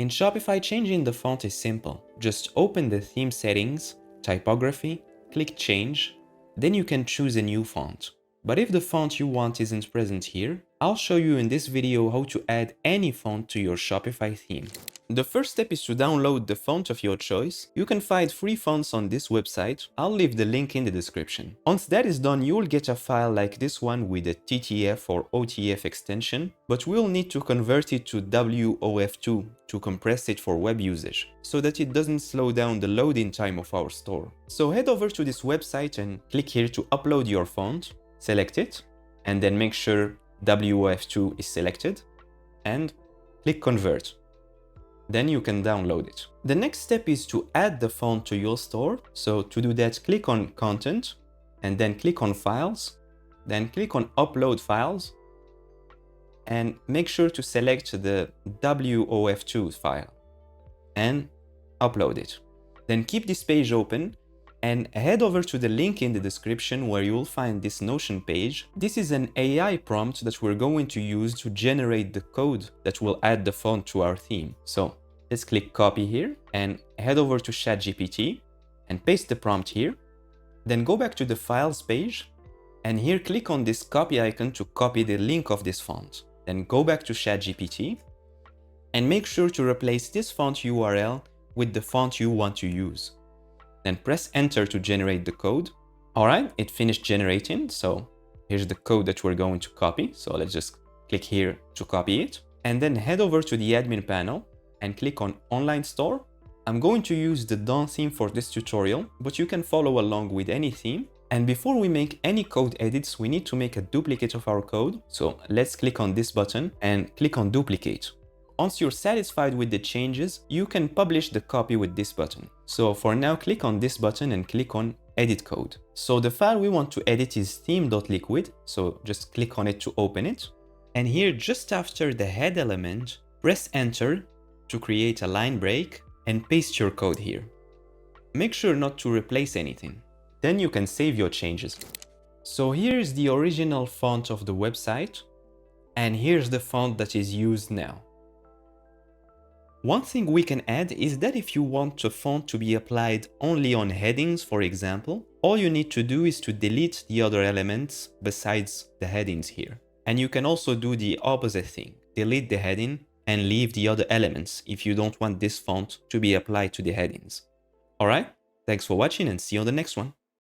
In Shopify, changing the font is simple. Just open the theme settings, typography, click change, then you can choose a new font. But if the font you want isn't present here, I'll show you in this video how to add any font to your Shopify theme. The first step is to download the font of your choice. You can find free fonts on this website. I'll leave the link in the description. Once that is done, you will get a file like this one with a TTF or OTF extension, but we'll need to convert it to WOF2 to compress it for web usage, so that it doesn't slow down the loading time of our store. So head over to this website and click here to upload your font, select it, and then make sure WOF2 is selected, and click convert. Then you can download it. The next step is to add the font to your store. So to do that, click on Content, and then click on Files, then click on Upload Files, and make sure to select the WOF2 file and upload it. Then keep this page open and head over to the link in the description where you will find this Notion page. This is an AI prompt that we're going to use to generate the code that will add the font to our theme. So let's click copy here and head over to ChatGPT and paste the prompt here. Then go back to the files page and here click on this copy icon to copy the link of this font. Then go back to ChatGPT and make sure to replace this font URL with the font you want to use. Then press enter to generate the code. All right, it finished generating. So here's the code that we're going to copy. So let's just click here to copy it. And then head over to the admin panel and click on online store. I'm going to use the Dawn theme for this tutorial, but you can follow along with any theme. And before we make any code edits, we need to make a duplicate of our code. So let's click on this button and click on duplicate. Once you're satisfied with the changes, you can publish the copy with this button. So for now, click on this button and click on Edit Code. So the file we want to edit is theme.liquid. So just click on it to open it. And here, just after the head element, press Enter to create a line break and paste your code here. Make sure not to replace anything. Then you can save your changes. So here's the original font of the website, and here's the font that is used now. One thing we can add is that if you want a font to be applied only on headings, for example, all you need to do is to delete the other elements besides the headings here. And you can also do the opposite thing, delete the heading and leave the other elements if you don't want this font to be applied to the headings. All right, thanks for watching and see you on the next one.